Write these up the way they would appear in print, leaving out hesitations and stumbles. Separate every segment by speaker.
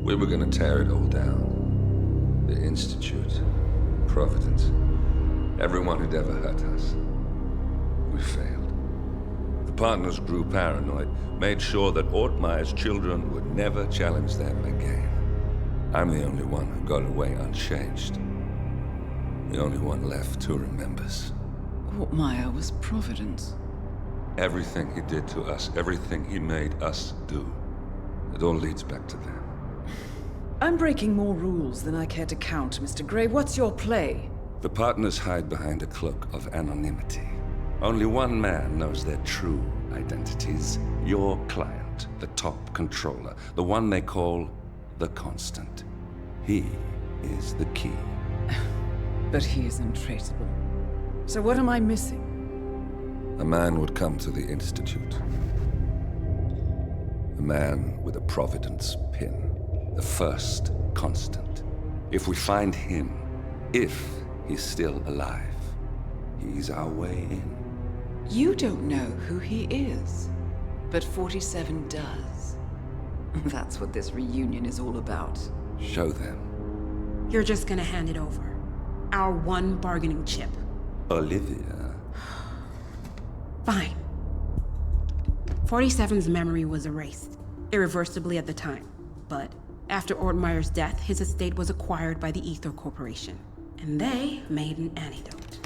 Speaker 1: We were gonna tear it all down. The Institute, Providence, everyone who'd ever hurt us. We failed. The partners grew paranoid, made sure that Ortmeyer's children would never challenge them again. I'm the only one who got away unchanged. The only one left who remembers.
Speaker 2: Ortmeyer was Providence.
Speaker 1: Everything he did to us, everything he made us do, it all leads back to them.
Speaker 2: I'm breaking more rules than I care to count, Mr. Gray. What's your play?
Speaker 1: The partners hide behind a cloak of anonymity. Only one man knows their true identities. Your client, the top controller, the one they call the Constant. He is the key.
Speaker 2: But he is untraceable. So what am I missing?
Speaker 1: A man would come to the Institute. A man with a Providence pin. The first Constant. If we find him, if he's still alive, he's our way in.
Speaker 2: You don't know who he is, but 47 does. That's what this reunion is all about.
Speaker 1: Show them.
Speaker 3: You're just gonna hand it over. Our one bargaining chip.
Speaker 1: Olivia.
Speaker 3: Fine. 47's memory was erased, irreversibly at the time. But after Ortmeyer's death, his estate was acquired by the Ether Corporation. And they made an antidote.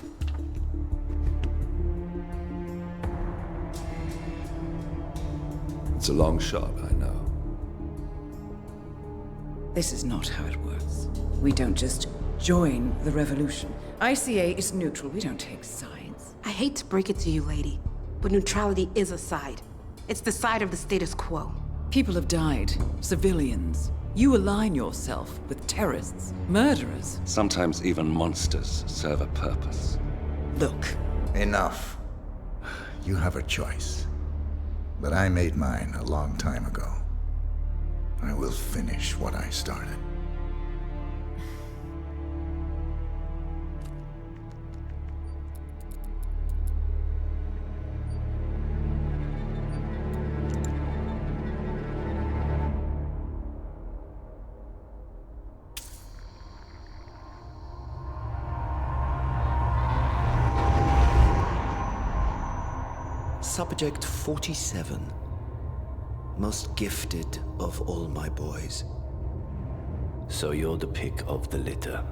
Speaker 1: It's a long shot, I know.
Speaker 2: This is not how it works. We don't just join the revolution. ICA is neutral. We don't take sides.
Speaker 3: I hate to break it to you, lady, but neutrality is a side. It's the side of the status quo.
Speaker 2: People have died. Civilians. You align yourself with terrorists, murderers.
Speaker 1: Sometimes even monsters serve a purpose.
Speaker 2: Look.
Speaker 4: Enough. You have a choice. But I made mine a long time ago. I will finish what I started.
Speaker 5: Subject 47. Most gifted of all my boys.
Speaker 6: So you're the pick of the litter.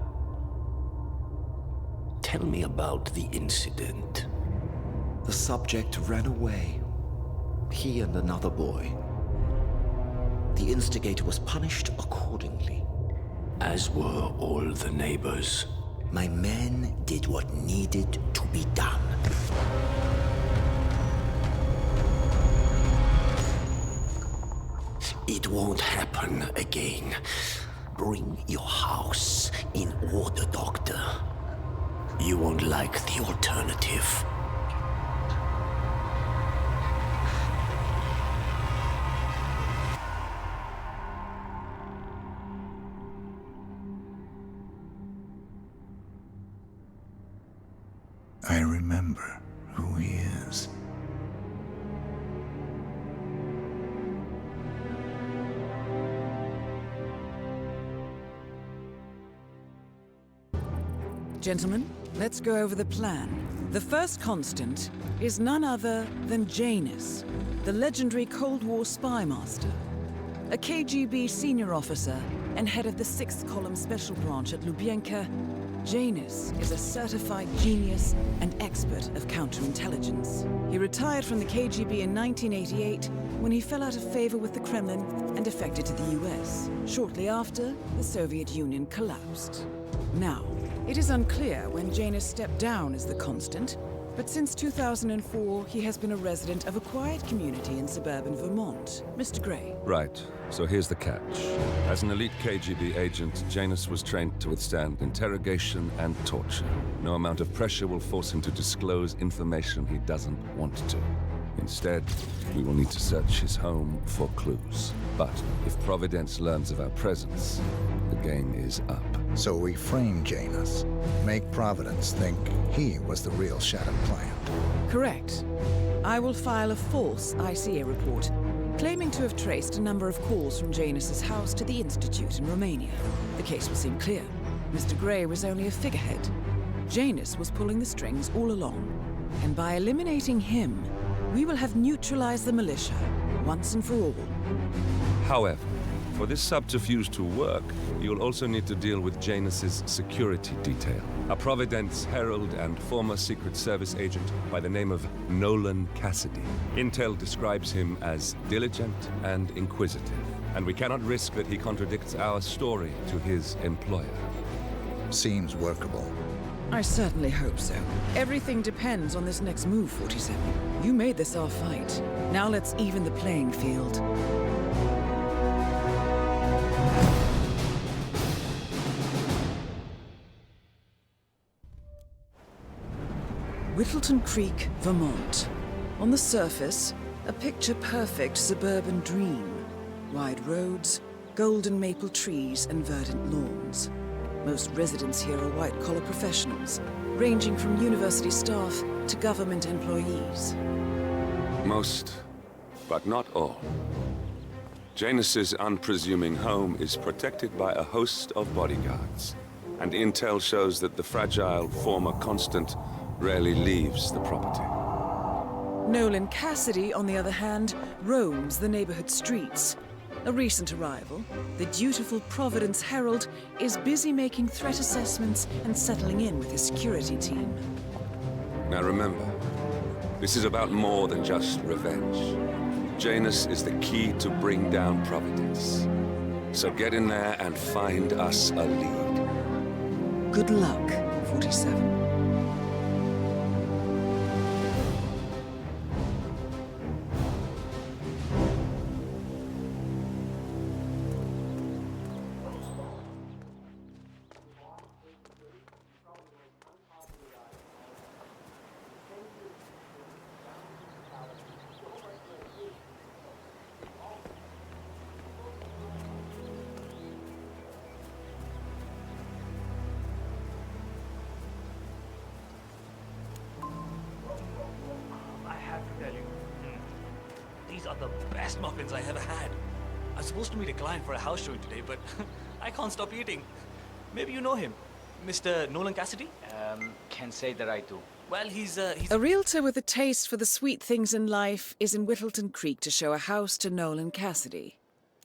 Speaker 6: Tell me about the incident.
Speaker 5: The subject ran away. He and another boy. The instigator was punished accordingly.
Speaker 6: As were all the neighbors.
Speaker 5: My men did what needed to be done.
Speaker 6: It won't happen again. Bring your house in order, Doctor. You won't like the alternative.
Speaker 4: I remember who he is.
Speaker 2: Gentlemen, let's go over the plan. The first Constant is none other than Janus, the legendary Cold War spymaster. A KGB senior officer and head of the 6th Column Special Branch at Lubyanka, Janus is a certified genius and expert of counterintelligence. He retired from the KGB in 1988 when he fell out of favor with the Kremlin and defected to the US. Shortly after, the Soviet Union collapsed. Now, it is unclear when Janus stepped down as the Constant, but since 2004, he has been a resident of a quiet community in suburban Vermont. Mr. Gray.
Speaker 1: Right, so here's the catch. As an elite KGB agent, Janus was trained to withstand interrogation and torture. No amount of pressure will force him to disclose information he doesn't want to. Instead, we will need to search his home for clues. But if Providence learns of our presence, the game is up.
Speaker 4: So we frame Janus, make Providence think he was the real Shattered client.
Speaker 2: Correct. I will file a false ICA report, claiming to have traced a number of calls from Janus's house to the Institute in Romania. The case will seem clear. Mr. Gray was only a figurehead. Janus was pulling the strings all along. And by eliminating him, we will have neutralized the militia, once and for all.
Speaker 1: However, for this subterfuge to work, you'll also need to deal with Janus's security detail. A Providence herald and former Secret Service agent by the name of Nolan Cassidy. Intel describes him as diligent and inquisitive, and we cannot risk that he contradicts our story to his employer.
Speaker 4: Seems workable.
Speaker 2: I certainly hope so. Everything depends on this next move, 47. You made this our fight. Now let's even the playing field. Whittleton Creek, Vermont. On the surface, a picture-perfect suburban dream. Wide roads, golden maple trees, and verdant lawns. Most residents here are white-collar professionals, ranging from university staff to government employees.
Speaker 1: Most, but not all. Janus's unpresuming home is protected by a host of bodyguards, and intel shows that the fragile former constant rarely leaves the property.
Speaker 2: Nolan Cassidy, on the other hand, roams the neighborhood streets. A recent arrival, the dutiful Providence Herald is busy making threat assessments and settling in with his security team.
Speaker 1: Now remember, this is about more than just revenge. Janus is the key to bring down Providence. So get in there and find us a lead.
Speaker 2: Good luck, 47.
Speaker 7: These are the best muffins I ever had. I'm supposed to meet a client for a house showing today, but I can't stop eating. Maybe you know him, Mr. Nolan Cassidy?
Speaker 8: Can't say that I do.
Speaker 7: Well, he's
Speaker 2: A realtor with a taste for the sweet things in life is in Whittleton Creek to show a house to Nolan Cassidy.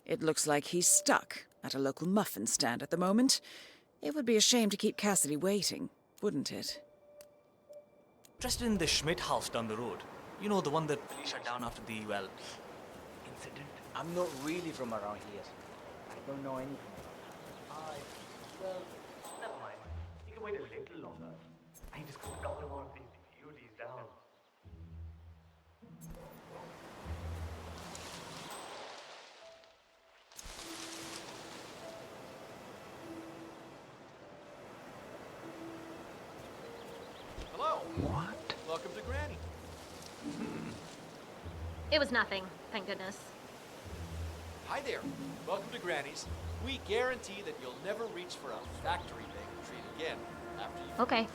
Speaker 2: It looks like he's stuck at a local muffin stand at the moment. It would be a shame to keep Cassidy waiting, wouldn't it?
Speaker 7: interested in the Schmidt house down the road. You know, the one that police shut down after the, well, incident.
Speaker 8: I'm not really from around here. I don't know anything.
Speaker 7: Well, never mind. You can wait a little longer. I just got a couple more of these beauties down.
Speaker 9: Hello.
Speaker 5: What?
Speaker 9: Welcome to Granny.
Speaker 10: It was nothing, thank goodness.
Speaker 9: Hi there. Welcome to Granny's. We guarantee that you'll never reach for a factory bacon treat again after you...
Speaker 10: Okay.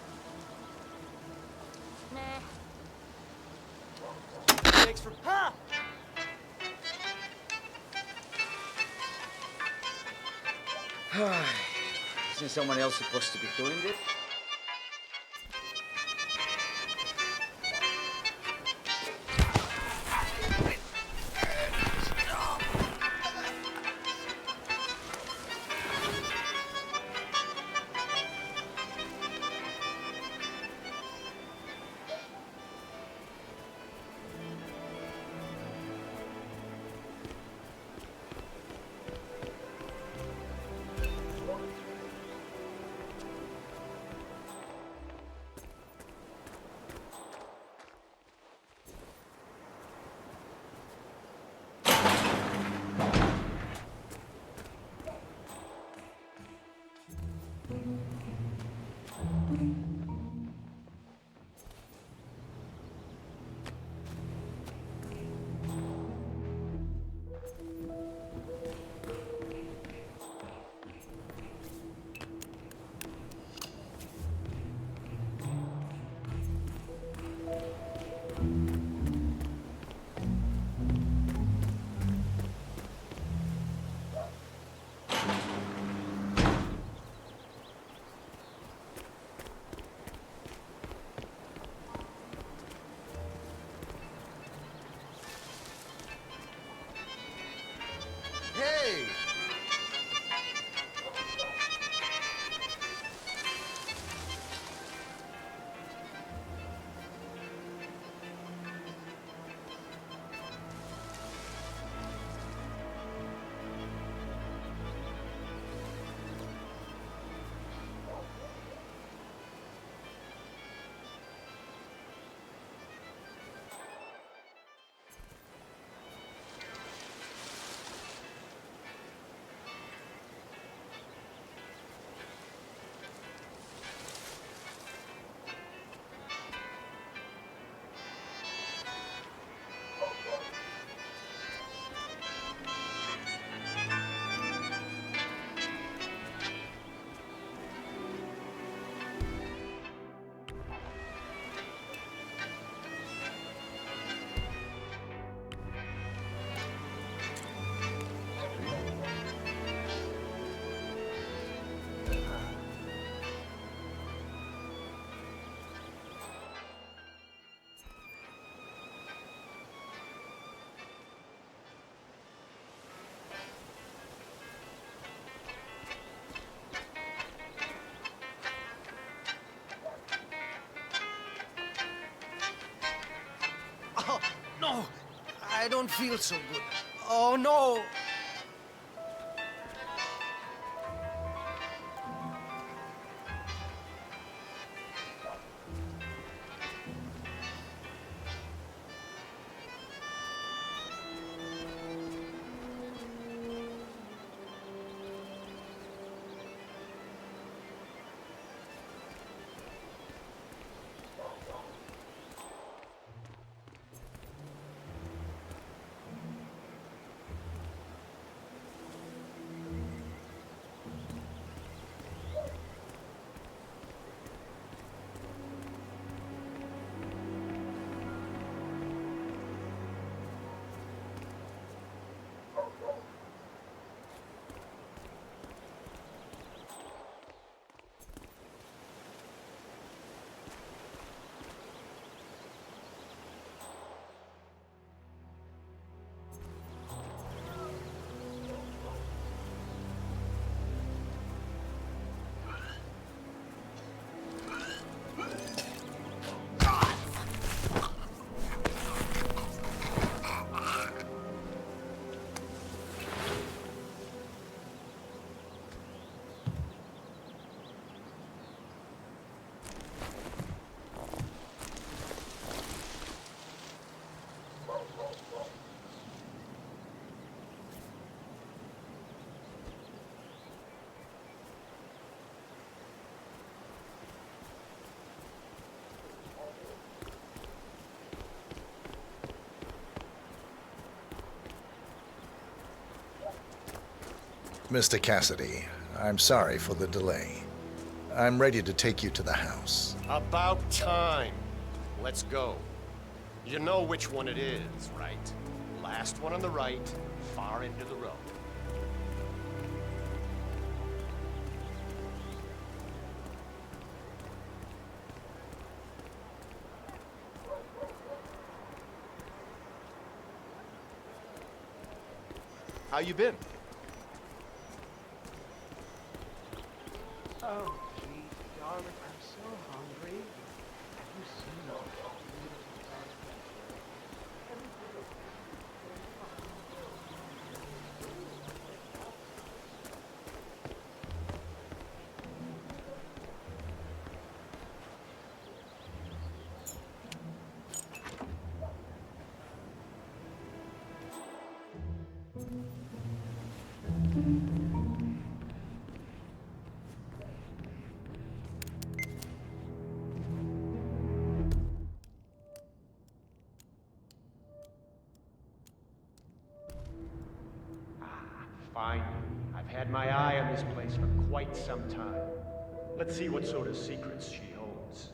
Speaker 10: Nah.
Speaker 9: Thanks for... Ha!
Speaker 8: Isn't someone else supposed to be doing it?
Speaker 6: I don't feel so good. Oh no!
Speaker 4: Mr. Cassidy, I'm sorry for the delay. I'm ready to take you to the house.
Speaker 11: About time. Let's go. You know which one it is, right? Last one on the right, far into the road.
Speaker 9: How you been?
Speaker 8: Oh, gee, darling, I'm so hungry. Have you seen those
Speaker 11: Fine. I've had my eye on this place for quite some time. Let's see what sort of secrets she holds.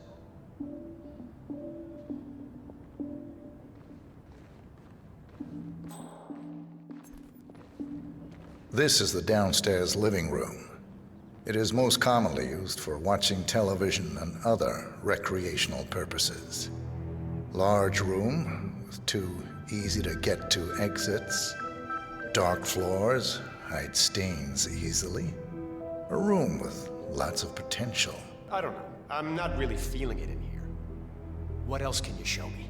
Speaker 4: This is the downstairs living room. It is most commonly used for watching television and other recreational purposes. Large room with two easy-to-get-to exits. Dark floors, hide stains easily. A room with lots of potential.
Speaker 11: I don't know. I'm not really feeling it in here. What else can you show me?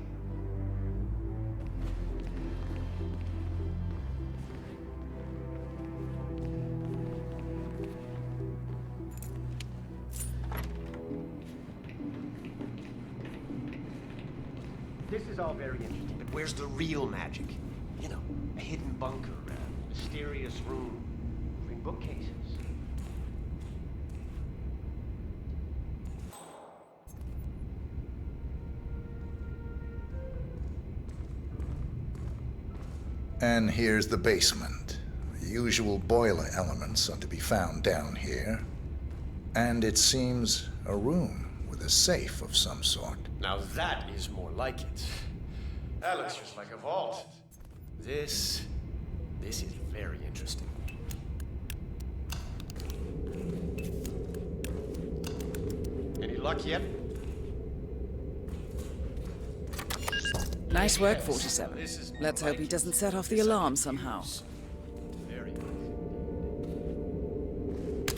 Speaker 11: This is all very interesting, but where's the real magic? You know, a hidden bunker, a mysterious room, moving bookcases.
Speaker 4: And here's the basement. The usual boiler elements are to be found down here. And it seems a room with a safe of some sort.
Speaker 11: Now that is more like it. That looks just like a vault. This is very interesting. Any luck yet?
Speaker 2: Nice work, 47. Let's hope he doesn't set off the alarm somehow.
Speaker 11: Very nice.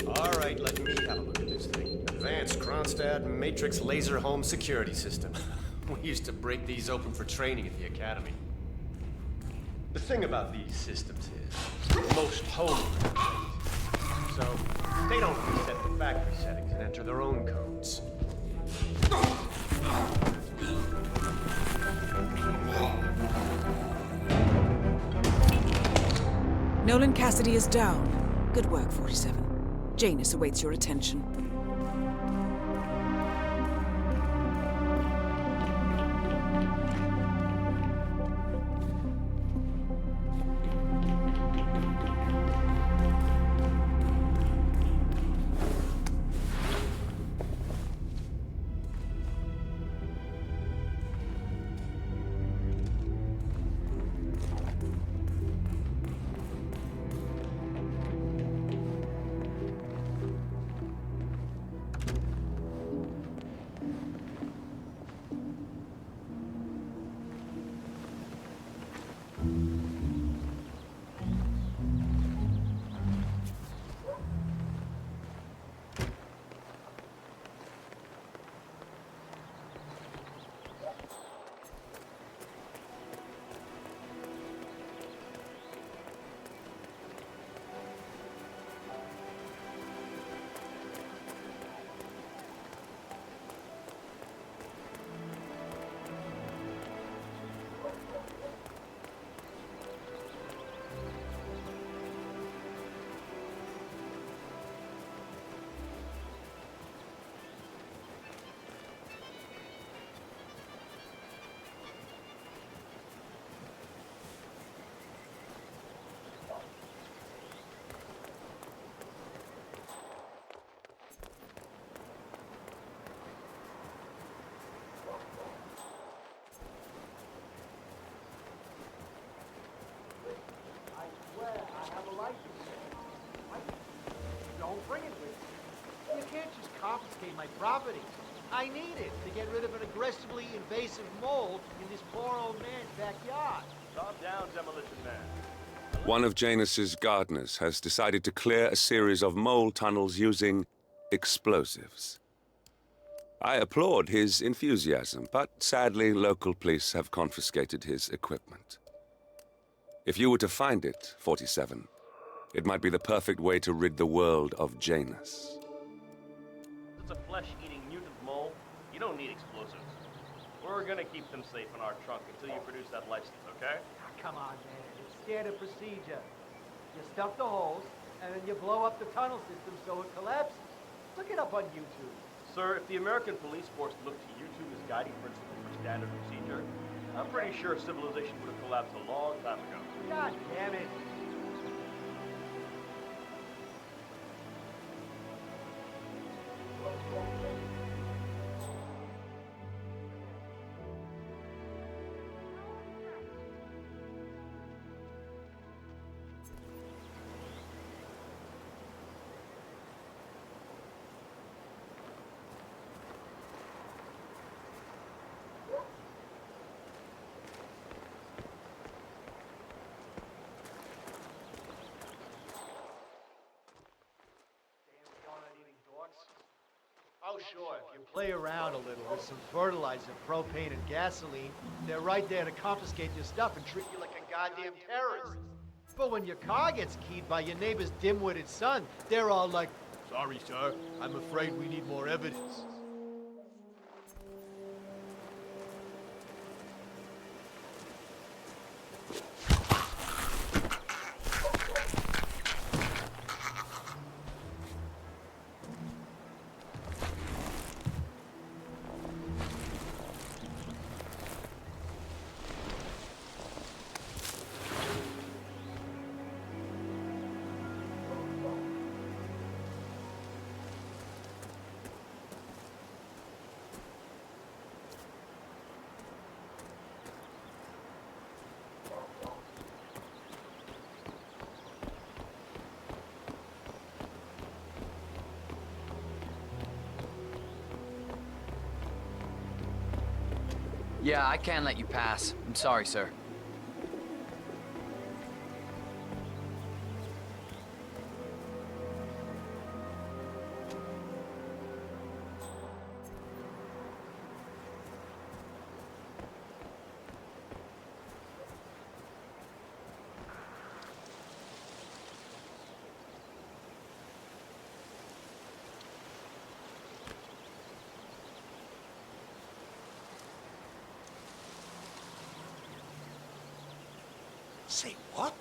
Speaker 11: All right, let me have a look at this thing. Advanced Kronstadt Matrix Laser Home Security System. We used to break these open for training at the academy. The thing about these systems is, most homes are great. So, they don't reset the factory settings and enter their own codes.
Speaker 2: Nolan Cassidy is down. Good work, 47. Janus awaits your attention.
Speaker 8: Don't bring it with you. You can't just confiscate my property. I need it to get rid of an aggressively invasive mole in this poor old man's backyard.
Speaker 11: Calm down, Demolition Man.
Speaker 1: One of Janus's gardeners has decided to clear a series of mole tunnels using explosives. I applaud his enthusiasm, but sadly, local police have confiscated his equipment. If you were to find it, 47, it might be the perfect way to rid the world of Janus.
Speaker 12: It's a flesh-eating mutant mole. You don't need explosives. We're gonna keep them safe in our trunk until you produce that license, okay?
Speaker 8: Come on, man. It's standard procedure. You stuff the holes, and then you blow up the tunnel system so it collapses. Look it up on YouTube.
Speaker 12: Sir, if the American police force looked to YouTube as guiding principle for standard procedure, I'm pretty sure civilization would have collapsed a long time ago.
Speaker 8: God damn it. Oh, sure, if you play around a little with some fertilizer, propane, and gasoline, they're right there to confiscate your stuff and treat you like a goddamn terrorist. But when your car gets keyed by your neighbor's dim-witted son, they're all like, "Sorry, sir, I'm afraid we need more evidence."
Speaker 13: Yeah, I can't let you pass. I'm sorry, sir.
Speaker 6: Say what?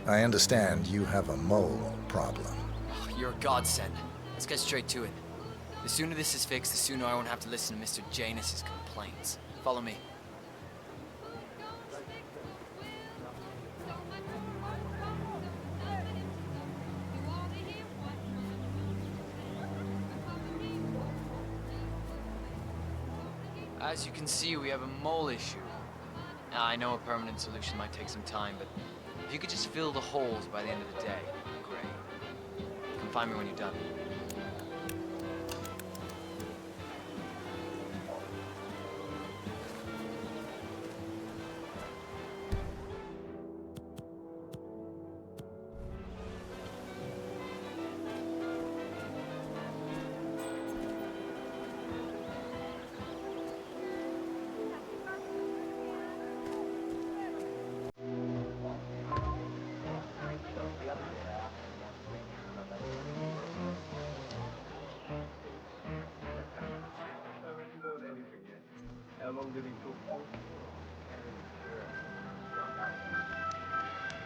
Speaker 4: I understand you have a mole problem.
Speaker 13: You're a godsend. Let's get straight to it. The sooner this is fixed, the sooner I won't have to listen to Mr. Janus's complaints. Follow me. As you can see, we have a mole issue. Now, I know a permanent solution might take some time, but if you could just fill the holes by the end of the day, great. Come find me when you're done.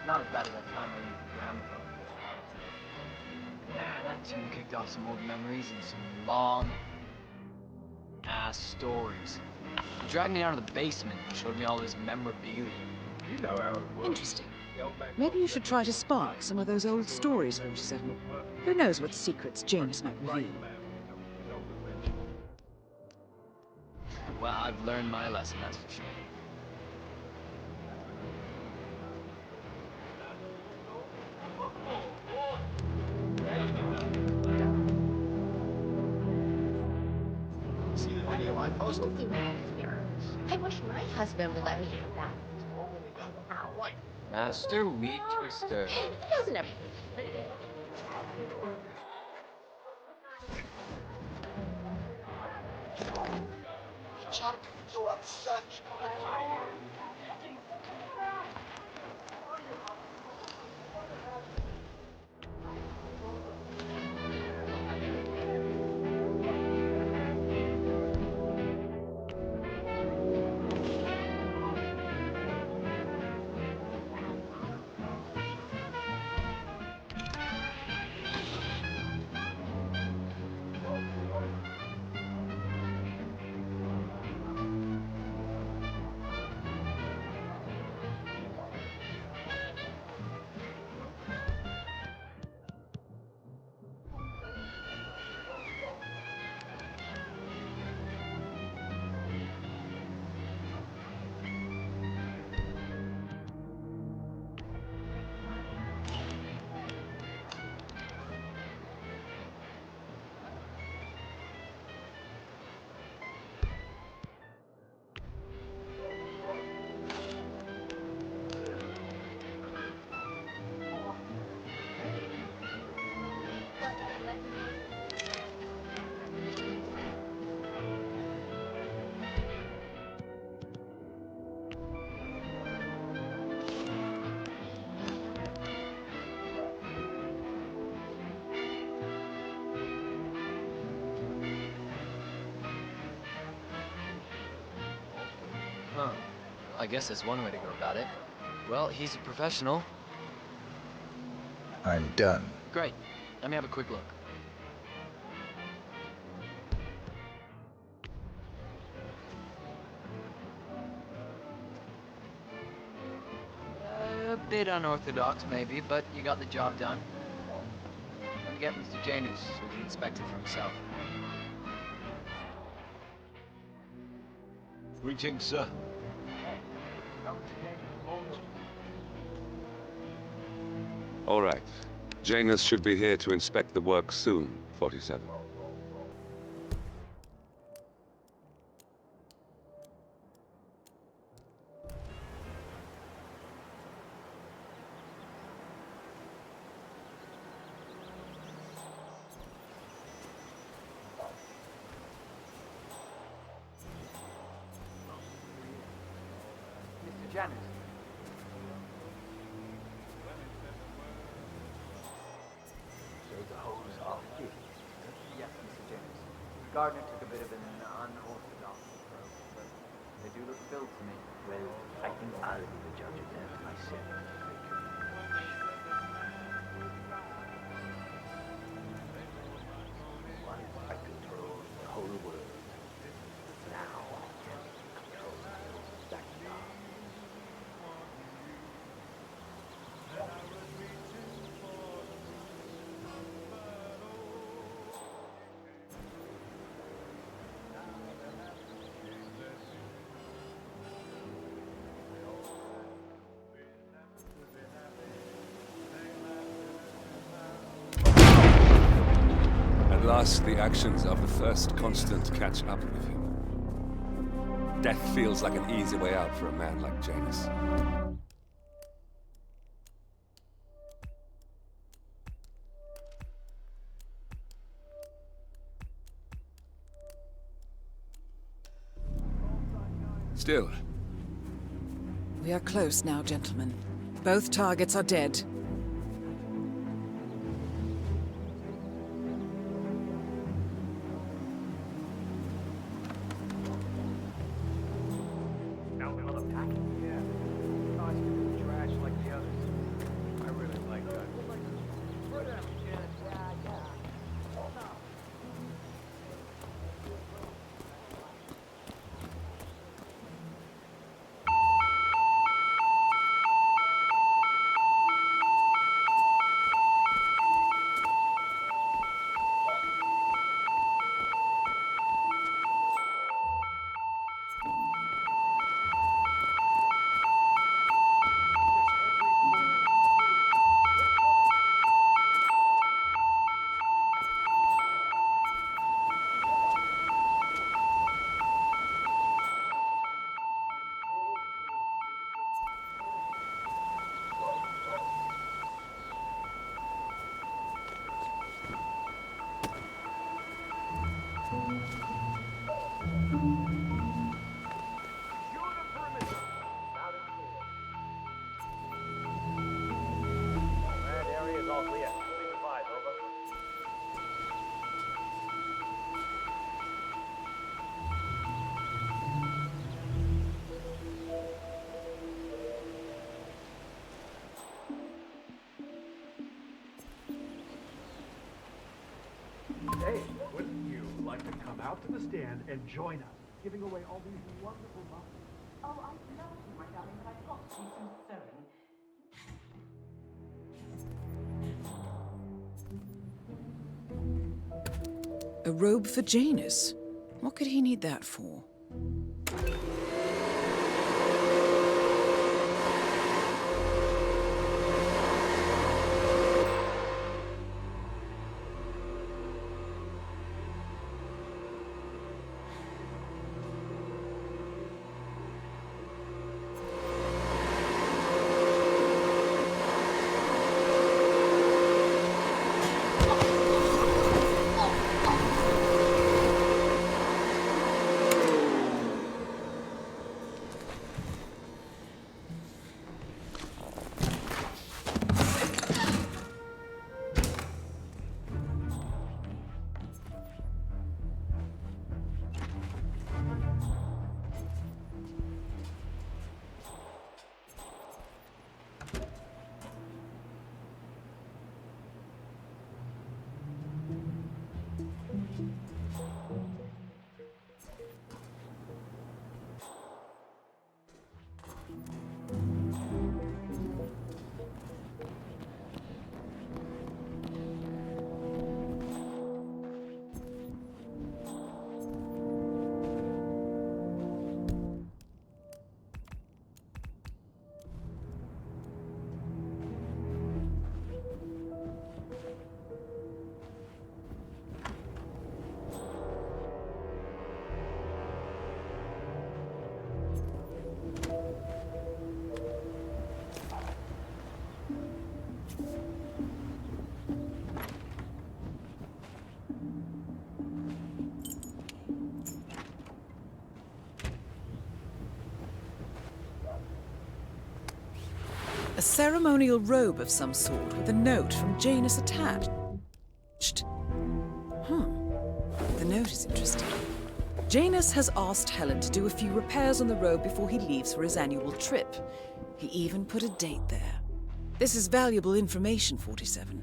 Speaker 13: Not as bad as that time I used the gramophone. That tune kicked off some old memories and some long-ass stories. He dragged me down to the basement and showed me all this memorabilia. You know how it works.
Speaker 2: Interesting. Maybe you should try to spark some of those old stories, 47. Who knows what secrets Janus might reveal?
Speaker 13: Well, I've learned my lesson, that's for sure.
Speaker 11: See the video I posted?
Speaker 14: I wish my husband would let me have that. How?
Speaker 13: Master Wheat Twister.
Speaker 14: He doesn't ever.
Speaker 6: Chuck, you are such
Speaker 13: Huh. I guess that's one way to go about it. Well, he's a professional.
Speaker 4: I'm done.
Speaker 13: Great. Let me have a quick look. A bit unorthodox, maybe, but you got the job done. get Mr. Janus so he can inspect it for himself.
Speaker 15: Greetings, sir.
Speaker 1: All right. Janus should be here to inspect the work soon, 47.
Speaker 16: Mr. Janus. So the holes are filled. Yes, Mr. Janus. Gardner took a bit of an unorthodox approach, but they do look filled to me. Well, I think I'll be the judge of them myself. Once I control the whole world, now I can control that now.
Speaker 1: At last, the actions of the first constant catch up with him. Death feels like an easy way out for a man like Janus. Still.
Speaker 2: We are close now, gentlemen. Both targets are dead.
Speaker 16: Now another pack? Yeah. Nice to be trash like the others. I really like that.
Speaker 12: That area is all clear. Please advise, over.
Speaker 8: Hey, wouldn't you like to come out to the stand and join us, giving away all these wonderful boxes?
Speaker 17: Oh, I love you, my darling, but I've got to do some sewing.
Speaker 2: A robe for Janus? What could he need that for? ceremonial robe of some sort with a note from Janus attached. The note is interesting. Janus has asked Helen to do a few repairs on the robe before he leaves for his annual trip. He even put a date there. This is valuable information, 47.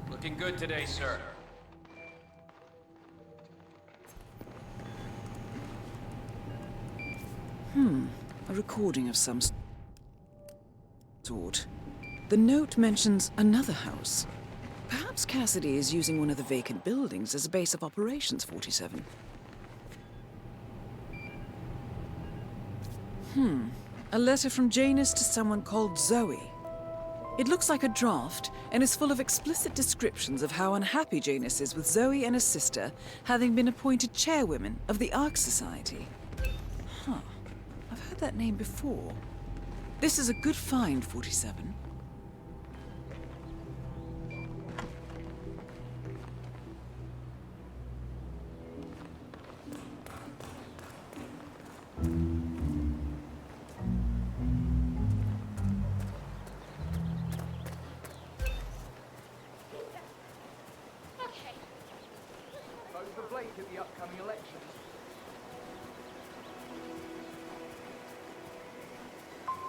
Speaker 15: Looking good today, sir.
Speaker 2: A recording of some sort. The note mentions another house. Perhaps Cassidy is using one of the vacant buildings as a base of operations, 47. A letter from Janus to someone called Zoe. It looks like a draft and is full of explicit descriptions of how unhappy Janus is with Zoe and his sister having been appointed chairwomen of the Ark Society. I've heard that name before. This is a good find, 47.
Speaker 16: Vote for Blake at the upcoming elections.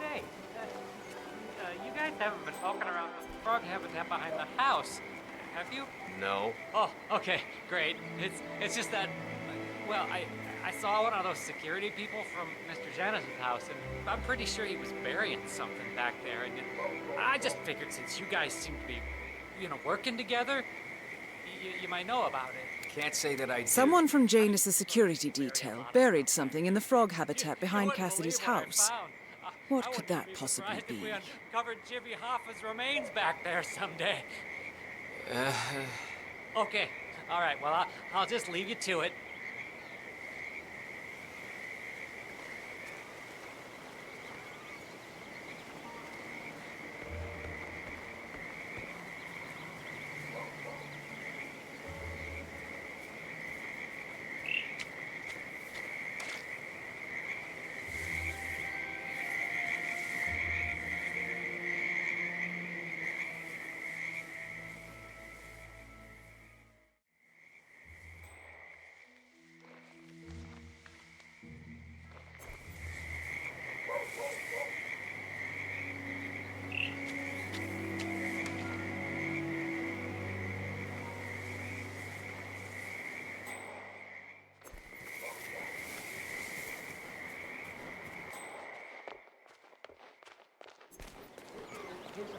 Speaker 18: Say, you guys haven't been poking around the frog habitat behind the house, have you?
Speaker 9: No.
Speaker 18: Oh, okay, great. It's just that, well, I saw one of those security people from Mr. Janus' house, and I'm pretty sure he was burying something back there, and I just figured since you guys seem to be, working together, you might know about it.
Speaker 15: Can't say that I do.
Speaker 2: Someone from Janus' security detail buried something in the frog habitat behind Cassidy's house. What could that possibly be?
Speaker 18: If we uncovered Jimmy Hoffa's remains back there someday. Okay, all right, well, I'll just leave you to it.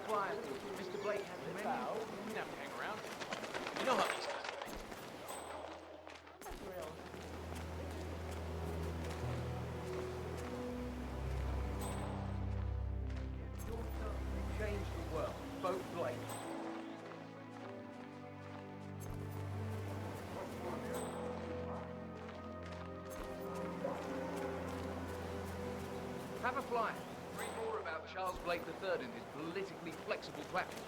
Speaker 16: flying. Mr. Blake has the menu.
Speaker 9: You didn't have to hang around. You know how these guys
Speaker 16: Change the world. Vote Blake. Have a fly. Read more about Charles Blake III and his politically flexible platform.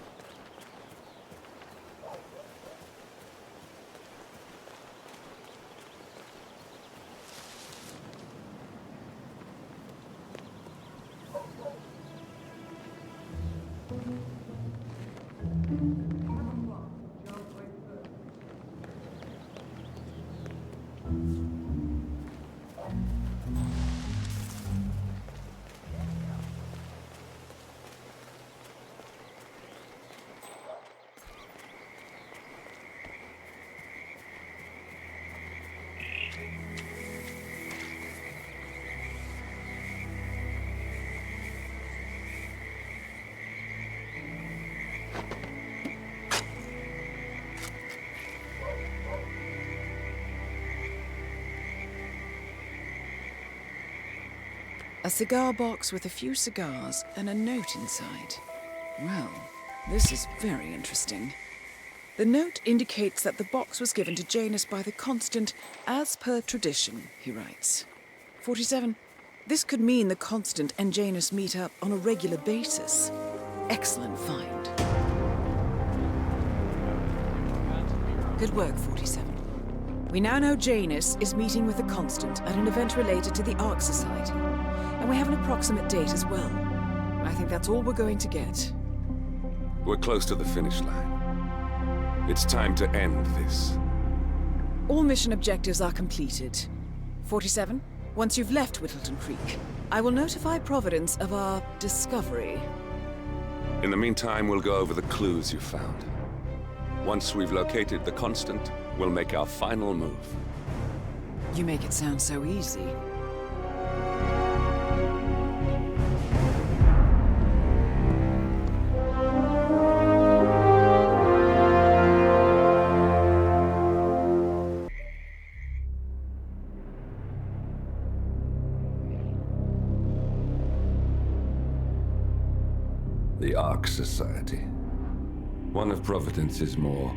Speaker 2: A cigar box with a few cigars and a note inside. Well, this is very interesting. The note indicates that the box was given to Janus by the Constant as per tradition, he writes. 47. This could mean the Constant and Janus meet up on a regular basis. Excellent find. Good work, 47. We now know Janus is meeting with the Constant at an event related to the Ark Society. And we have an approximate date as well. I think that's all we're going to get.
Speaker 1: We're close to the finish line. It's time to end this.
Speaker 2: All mission objectives are completed. 47, once you've left Whittleton Creek, I will notify Providence of our discovery.
Speaker 1: In the meantime, we'll go over the clues you found. Once we've located the Constant, we'll make our final move.
Speaker 2: You make it sound so easy.
Speaker 1: The Ark Society. One of Providence's more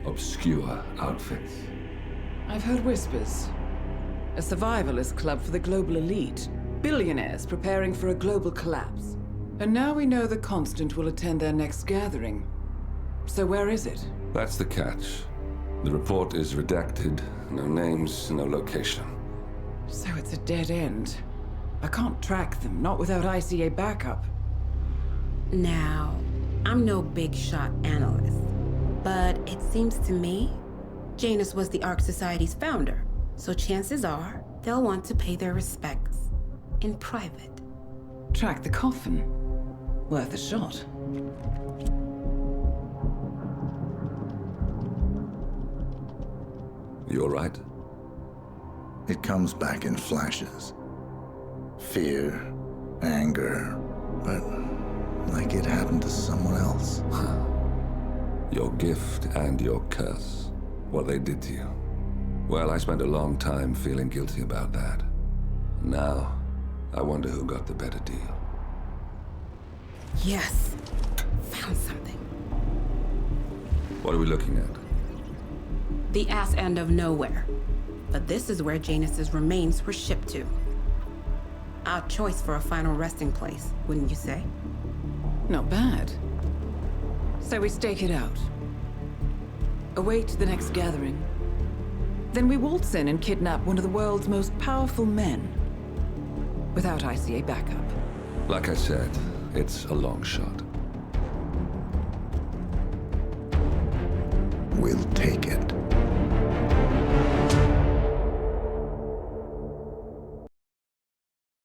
Speaker 1: obscure outfits.
Speaker 2: I've heard whispers. A survivalist club for the global elite. Billionaires preparing for a global collapse. And now we know the Constant will attend their next gathering. So where is it?
Speaker 1: That's the catch. The report is redacted. No names, no location.
Speaker 2: So it's a dead end. I can't track them, not without ICA backup.
Speaker 3: Now, I'm no big shot analyst, but it seems to me Janus was the Ark Society's founder, so chances are they'll want to pay their respects in private.
Speaker 2: Track the coffin. Worth a shot.
Speaker 1: You all right?
Speaker 4: It comes back in flashes. Fear, anger, but like it happened to someone else.
Speaker 1: Your gift and your curse. What they did to you. Well, I spent a long time feeling guilty about that. Now, I wonder who got the better deal.
Speaker 3: Yes. Found something.
Speaker 1: What are we looking at?
Speaker 3: The ass end of nowhere. But this is where Janus's remains were shipped to. Our choice for a final resting place, wouldn't you say?
Speaker 2: Not bad. So we stake it out. Await the next gathering. Then we waltz in and kidnap one of the world's most powerful men. Without ICA backup.
Speaker 1: Like I said, it's a long shot.
Speaker 4: We'll take it.